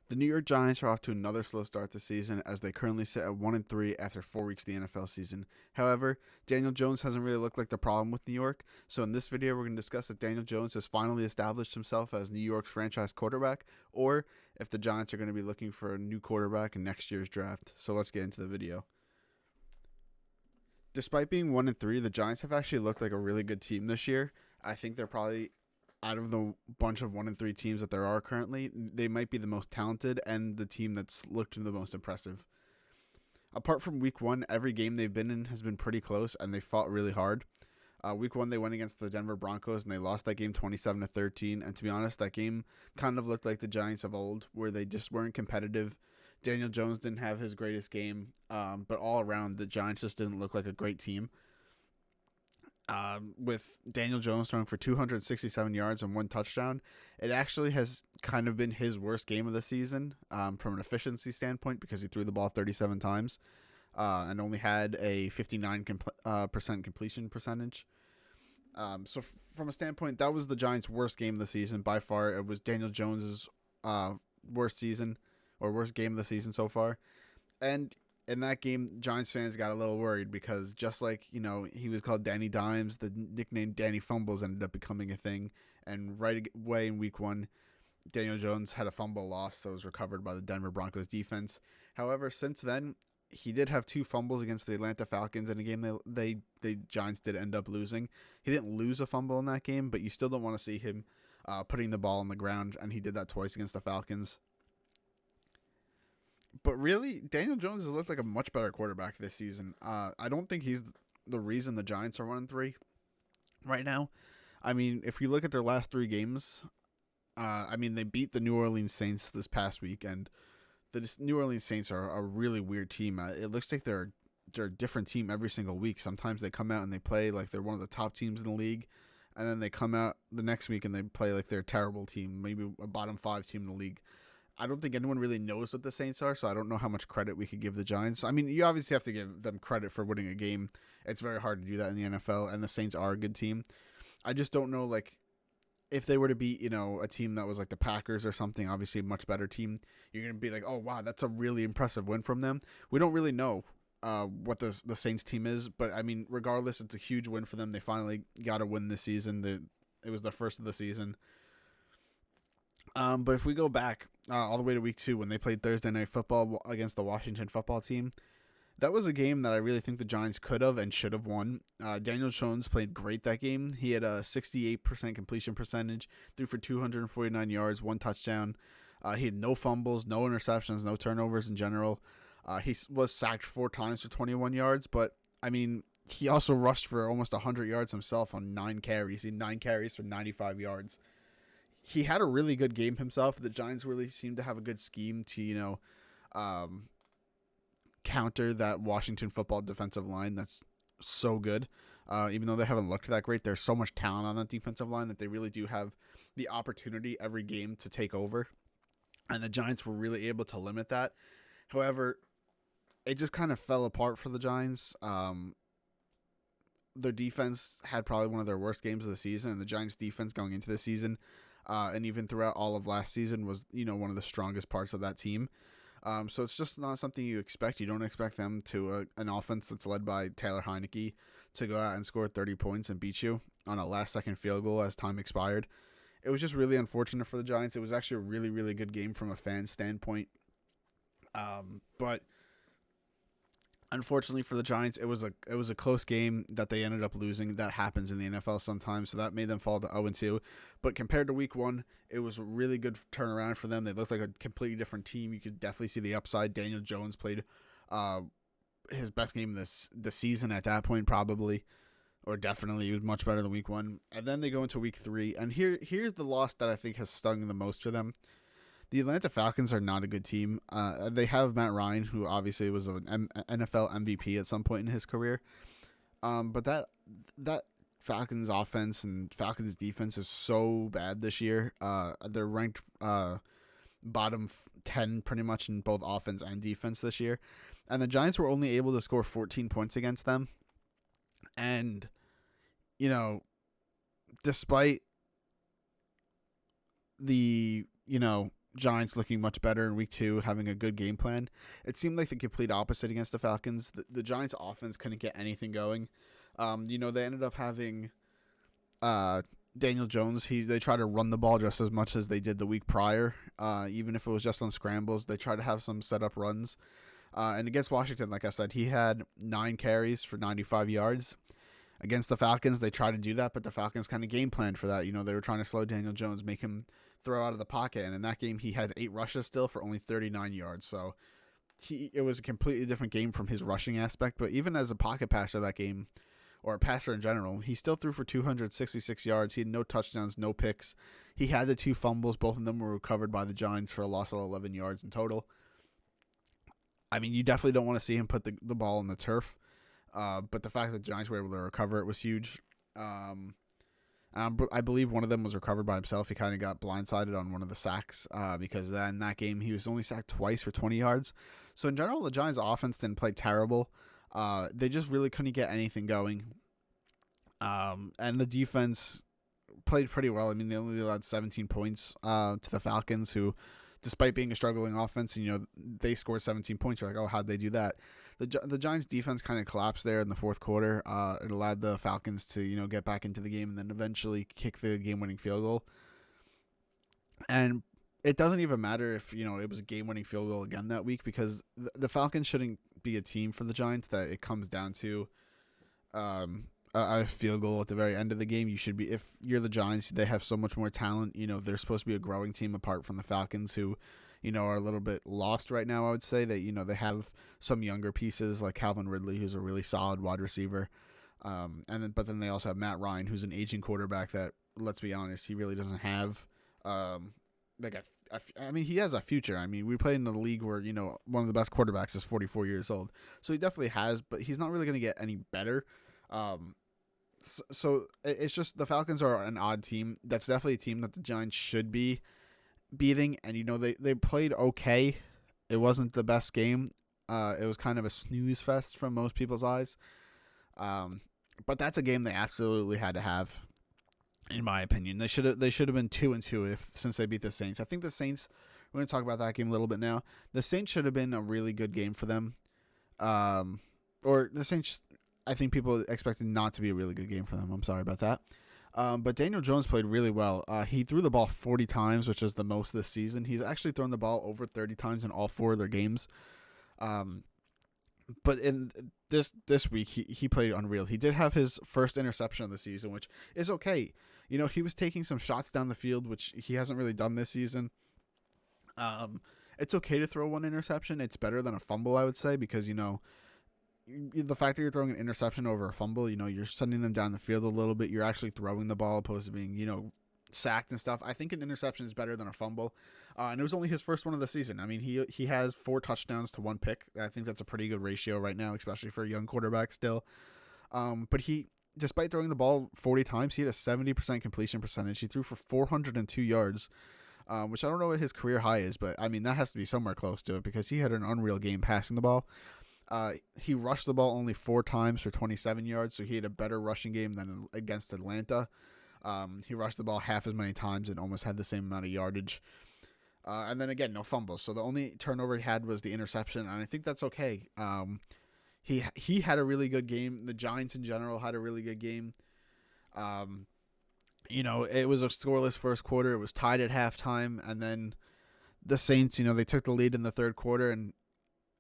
The New York Giants are off to another slow start this season as they currently sit at 1-3 after 4 weeks of the NFL season. However, Daniel Jones hasn't really looked like the problem with New York. So in this video, we're going to discuss if Daniel Jones has finally established himself as New York's franchise quarterback, or if the Giants are going to be looking for a new quarterback in next year's draft. So let's get into the video. Despite being 1-3, the Giants have actually looked like a really good team this year. I think they're probably, out of the bunch of 1-3 teams that there are currently, they might be the most talented and the team that's looked the most impressive. Apart from week one, every game they've been in has been pretty close and they fought really hard. Week one, they went against the Denver Broncos and they lost that game 27-13. And to be honest, that game kind of looked like the Giants of old, where they just weren't competitive. Daniel Jones didn't have his greatest game, but all around, the Giants just didn't look like a great team. With Daniel Jones throwing for 267 yards and one touchdown, it actually has kind of been his worst game of the season from an efficiency standpoint, because he threw the ball 37 times and only had a 59% completion percentage. So from a standpoint, that was the Giants' worst game of the season by far. It was Daniel Jones's worst season, or worst game of the season so far. And in that game, Giants fans got a little worried because, just like, he was called Danny Dimes, the nickname Danny Fumbles ended up becoming a thing. And right away in week one, Daniel Jones had a fumble loss that was recovered by the Denver Broncos defense. However, since then, he did have two fumbles against the Atlanta Falcons in a game the Giants did end up losing. He didn't lose a fumble in that game, but you still don't want to see him putting the ball on the ground, and he did that twice against the Falcons. But really, Daniel Jones has looked like a much better quarterback this season. I don't think he's the reason the Giants are 1-3 right now. I mean, if you look at their last three games, they beat the New Orleans Saints this past week, and the New Orleans Saints are a really weird team. It looks like they're a different team every single week. Sometimes they come out and they play like they're one of the top teams in the league, and then they come out the next week and they play like they're a terrible team, maybe a bottom five team in the league. I don't think anyone really knows what the Saints are, so I don't know how much credit we could give the Giants. I mean, you obviously have to give them credit for winning a game. It's very hard to do that in the NFL, and the Saints are a good team. I just don't know, like, if they were to beat, a team that was like the Packers or something, obviously a much better team, you're going to be like, oh, wow, that's a really impressive win from them. We don't really know what the Saints team is, but, I mean, regardless, it's a huge win for them. They finally got a win this season. It was the first of the season. But if we go back all the way to week two, when they played Thursday Night Football against the Washington Football Team, that was a game that I really think the Giants could have and should have won. Daniel Jones played great that game. He had a 68% completion percentage, threw for 249 yards, one touchdown. He had no fumbles, no interceptions, no turnovers in general. He was sacked 4 times for 21 yards, but, I mean, he also rushed for almost 100 yards himself on 9 carries. He had 9 carries for 95 yards. He had a really good game himself. The Giants really seemed to have a good scheme to, counter that Washington football defensive line that's so good. Even though they haven't looked that great, there's so much talent on that defensive line that they really do have the opportunity every game to take over. And the Giants were really able to limit that. However, it just kind of fell apart for the Giants. Their defense had probably one of their worst games of the season, and the Giants' defense going into the season, and even throughout all of last season, was one of the strongest parts of that team. So it's just not something you expect. You don't expect them to an offense that's led by Taylor Heinicke to go out and score 30 points and beat you on a last-second field goal as time expired. It was just really unfortunate for the Giants. It was actually a really, really good game from a fan standpoint. But unfortunately for the Giants, it was a close game that they ended up losing. That happens in the NFL sometimes, so that made them fall to 0-2. But compared to week one, it was a really good turnaround for them. They looked like a completely different team. You could definitely see the upside. Daniel Jones played his best game the season at that point, probably, or definitely. He was much better than week one. And then they go into week three, and here's the loss that I think has stung the most for them. The Atlanta Falcons are not a good team. They have Matt Ryan, who obviously was an NFL MVP at some point in his career. But that Falcons offense and Falcons defense is so bad this year. They're ranked bottom 10 pretty much in both offense and defense this year. And the Giants were only able to score 14 points against them. And, despite the, Giants looking much better in week 2, having a good game plan. It seemed like the complete opposite against the Falcons. The Giants offense couldn't get anything going. They ended up having Daniel Jones. They tried to run the ball just as much as they did the week prior. Even if it was just on scrambles, they tried to have some setup runs. And against Washington, like I said, he had 9 carries for 95 yards. Against the Falcons, they tried to do that, but the Falcons kind of game planned for that. They were trying to slow Daniel Jones, make him throw out of the pocket. And in that game, he had 8 rushes still for only 39 yards. So it was a completely different game from his rushing aspect. But even as a pocket passer that game, or a passer in general, he still threw for 266 yards. He had no touchdowns, no picks. He had the 2 fumbles. Both of them were recovered by the Giants for a loss of 11 yards in total. I mean, you definitely don't want to see him put the ball on the turf. But the fact that the Giants were able to recover it was huge. I believe one of them was recovered by himself. He kind of got blindsided on one of the sacks because in that game he was only sacked twice for 20 yards. So in general, the Giants' offense didn't play terrible. They just really couldn't get anything going. And the defense played pretty well. I mean, they only allowed 17 points to the Falcons, who, despite being a struggling offense, they scored 17 points. You're like, oh, how'd they do that? The Giants' defense kind of collapsed there in the fourth quarter. It allowed the Falcons to, get back into the game and then eventually kick the game-winning field goal. And it doesn't even matter if, it was a game-winning field goal again that week, because the Falcons shouldn't be a team for the Giants that it comes down to a field goal at the very end of the game. You should be, if you're the Giants, they have so much more talent. They're supposed to be a growing team apart from the Falcons, who, are a little bit lost right now. I would say that, they have some younger pieces like Calvin Ridley, who's a really solid wide receiver. But then they also have Matt Ryan, who's an aging quarterback that, let's be honest, he really doesn't have, he has a future. I mean, we play in a league where, one of the best quarterbacks is 44 years old. So he definitely has, but he's not really going to get any better. So it's just the Falcons are an odd team. That's definitely a team that the Giants should be beating. And, they played okay. It wasn't the best game. It was kind of a snooze fest from most people's eyes. But that's a game they absolutely had to have, in my opinion. They should have been 2-2 since they beat the Saints. I think the Saints, we're going to talk about that game a little bit now. The Saints should have been a really good game for them. Or the Saints, I think people expected not to be a really good game for them. I'm sorry about that. But Daniel Jones played really well. He threw the ball 40 times, which is the most this season. He's actually thrown the ball over 30 times in all 4 of their games. But in this week, he played unreal. He did have his first interception of the season, which is okay. He was taking some shots down the field, which he hasn't really done this season. It's okay to throw 1 interception. It's better than a fumble, I would say, because, the fact that you're throwing an interception over a fumble, you're sending them down the field a little bit. You're actually throwing the ball opposed to being, sacked and stuff. I think an interception is better than a fumble. And it was only his first one of the season. I mean, he has 4 touchdowns to 1 pick. I think that's a pretty good ratio right now, especially for a young quarterback still. But he, despite throwing the ball 40 times, he had a 70% completion percentage. He threw for 402 yards, which I don't know what his career high is, but I mean, that has to be somewhere close to it because he had an unreal game passing the ball. He rushed the ball only 4 times for 27 yards, so he had a better rushing game than against Atlanta. He rushed the ball half as many times and almost had the same amount of yardage. And then again, no fumbles. So the only turnover he had was the interception, and I think that's okay. He had a really good game. The Giants in general had a really good game. It was a scoreless first quarter. It was tied at halftime, and then the Saints, they took the lead in the third quarter, and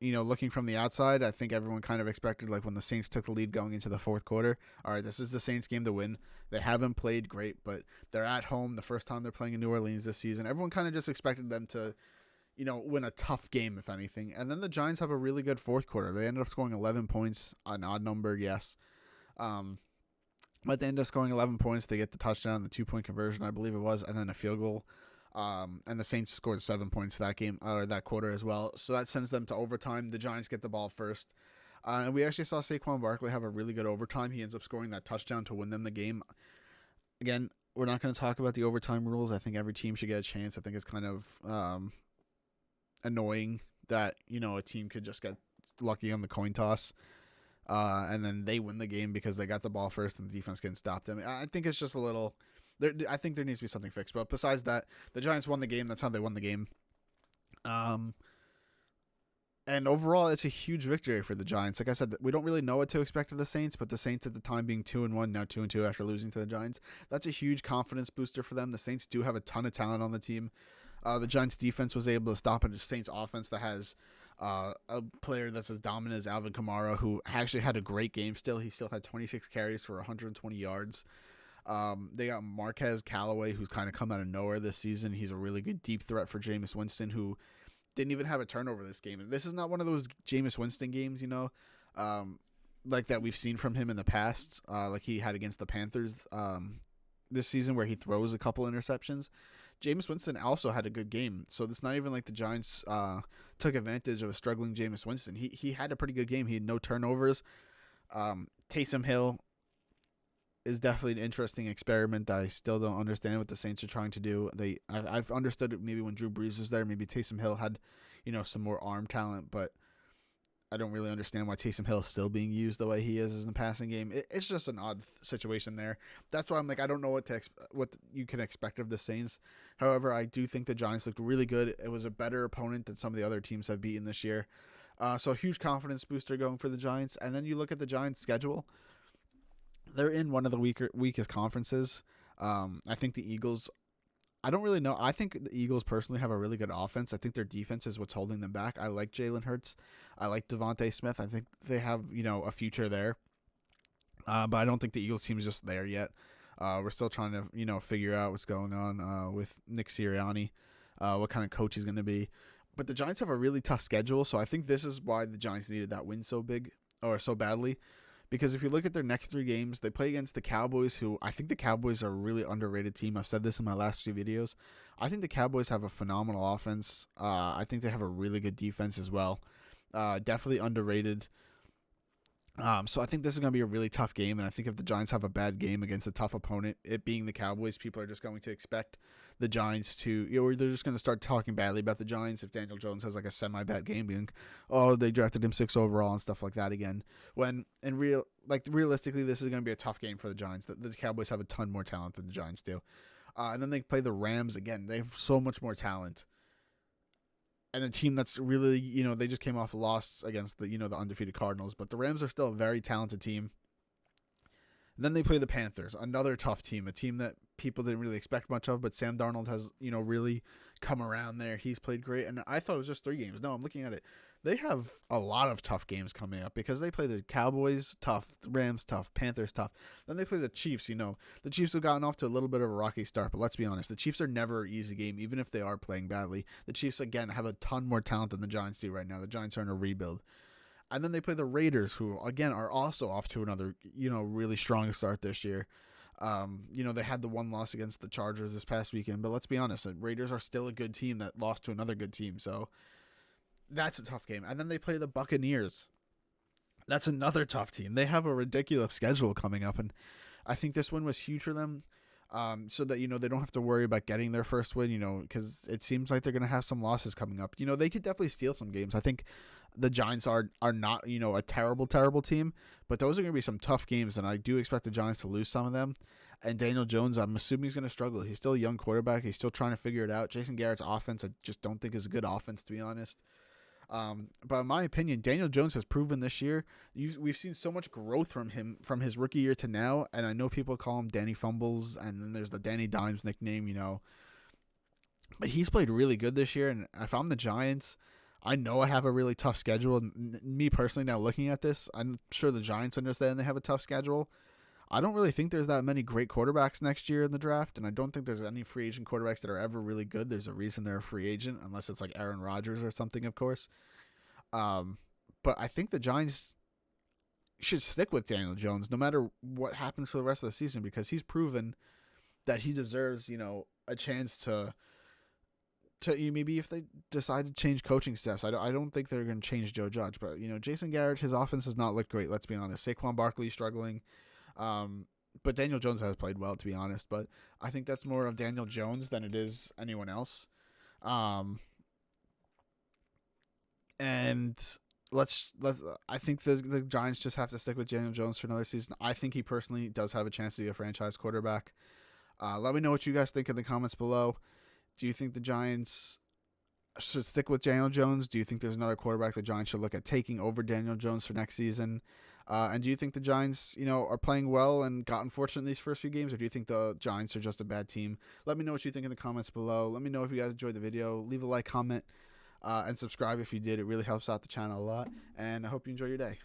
looking from the outside, I think everyone kind of expected, like, when the Saints took the lead going into the fourth quarter, all right, this is the Saints game to win. They haven't played great, but they're at home the first time they're playing in New Orleans this season. Everyone kind of just expected them to, win a tough game, if anything. And then the Giants have a really good fourth quarter. They ended up scoring 11 points, an odd number, yes. But they ended up scoring 11 points. They get the touchdown, the 2-point conversion, I believe it was, and then a field goal. And the Saints scored 7 points that game or that quarter as well. So that sends them to overtime. The Giants get the ball first. And we actually saw Saquon Barkley have a really good overtime. He ends up scoring that touchdown to win them the game. Again, we're not going to talk about the overtime rules. I think every team should get a chance. I think it's kind of annoying that, a team could just get lucky on the coin toss. And then they win the game because they got the ball first and the defense couldn't stop them. I think it's just a little... I think there needs to be something fixed. But besides that, the Giants won the game. That's how they won the game. Um, and overall, it's a huge victory for the Giants. Like I said, we don't really know what to expect of the Saints, but the Saints at the time being 2-1, now 2-2 after losing to the Giants, that's a huge confidence booster for them. The Saints do have a ton of talent on the team. The Giants defense was able to stop a Saints offense that has a player that's as dominant as Alvin Kamara, who actually had a great game still. He still had 26 carries for 120 yards. They got Marquez Callaway, who's kind of come out of nowhere this season. He's a really good deep threat for Jameis Winston, who didn't even have a turnover this game. And this is not one of those Jameis Winston games, like that we've seen from him in the past, like he had against the Panthers this season where he throws a couple interceptions. Jameis Winston also had a good game. So it's not even like the Giants took advantage of a struggling Jameis Winston. He had a pretty good game. He had no turnovers. Taysom Hill is definitely an interesting experiment that I still don't understand what the Saints are trying to do. I've understood it maybe when Drew Brees was there. Maybe Taysom Hill had, some more arm talent, but I don't really understand why Taysom Hill is still being used the way he is in the passing game. It's just an odd situation there. That's why I'm like, I don't know what you can expect of the Saints. However, I do think the Giants looked really good. It was a better opponent than some of the other teams have beaten this year. So a huge confidence booster going for the Giants. And then you look at the Giants' schedule. They're in one of the weakest conferences. I think the Eagles, I don't really know. I think the Eagles personally have a really good offense. I think their defense is what's holding them back. I like Jalen Hurts. I like Devontae Smith. I think they have, a future there. But I don't think the Eagles team is just there yet. We're still trying to, figure out what's going on with Nick Sirianni, what kind of coach he's going to be. But the Giants have a really tough schedule, so I think this is why the Giants needed that win so badly. Because if you look at their next 3 games, they play against the Cowboys, who I think the Cowboys are a really underrated team. I've said this in my last few videos. I think the Cowboys have a phenomenal offense. I think they have a really good defense as well. Definitely underrated. So I think this is going to be a really tough game, and I think if the Giants have a bad game against a tough opponent, it being the Cowboys, people are just going to expect the Giants to, they're just going to start talking badly about the Giants if Daniel Jones has like a semi-bad game, being, oh, they drafted him 6 overall and stuff like that again. When realistically, this is going to be a tough game for the Giants. The Cowboys have a ton more talent than the Giants do, and then they play the Rams again. They have so much more talent. And a team that's really, they just came off a loss against the undefeated Cardinals. But the Rams are still a very talented team. And then they play the Panthers, another tough team, a team that people didn't really expect much of. But Sam Darnold has, really come around there. He's played great. And I thought it was just 3 games. No, I'm looking at it. They have a lot of tough games coming up because they play the Cowboys tough, the Rams tough, Panthers tough. Then they play the Chiefs. The Chiefs have gotten off to a little bit of a rocky start, but let's be honest, the Chiefs are never an easy game, even if they are playing badly. The Chiefs, again, have a ton more talent than the Giants do right now. The Giants are in a rebuild. And then they play the Raiders, who, again, are also off to another, really strong start this year. They had the 1 loss against the Chargers this past weekend, but let's be honest, the Raiders are still a good team that lost to another good team, so that's a tough game. And then they play the Buccaneers. That's another tough team. They have a ridiculous schedule coming up, and I think this win was huge for them, so that, they don't have to worry about getting their first win, because it seems like they're going to have some losses coming up. They could definitely steal some games. I think the Giants are not, a terrible, terrible team, but those are going to be some tough games, and I do expect the Giants to lose some of them. And Daniel Jones, I'm assuming he's going to struggle. He's still a young quarterback. He's still trying to figure it out. Jason Garrett's offense, I just don't think is a good offense, to be honest. But in my opinion, Daniel Jones has proven this year, we've seen so much growth from him from his rookie year to now. And I know people call him Danny Fumbles, and then there's the Danny Dimes nickname, but he's played really good this year. And if I'm the Giants, I know I have a really tough schedule. Me personally, now looking at this, I'm sure the Giants understand they have a tough schedule. I don't really think there's that many great quarterbacks next year in the draft, and I don't think there's any free agent quarterbacks that are ever really good. There's a reason they're a free agent, unless it's like Aaron Rodgers or something, of course. But I think the Giants should stick with Daniel Jones no matter what happens for the rest of the season, because he's proven that he deserves, a chance to maybe if they decide to change coaching staffs. I don't think they're going to change Joe Judge, but Jason Garrett, his offense has not looked great. Let's be honest. Saquon Barkley struggling. But Daniel Jones has played well, to be honest. But I think that's more of Daniel Jones than it is anyone else. And I think the Giants just have to stick with Daniel Jones for another season. I think he personally does have a chance to be a franchise quarterback. Let me know what you guys think in the comments below. Do you think the Giants should stick with Daniel Jones? Do you think there's another quarterback the Giants should look at taking over Daniel Jones for next season? And do you think the Giants, are playing well and got unfortunate in these first few games, or do you think the Giants are just a bad team? Let me know what you think in the comments below. Let me know if you guys enjoyed the video. Leave a like, comment, and subscribe if you did. It really helps out the channel a lot. And I hope you enjoy your day.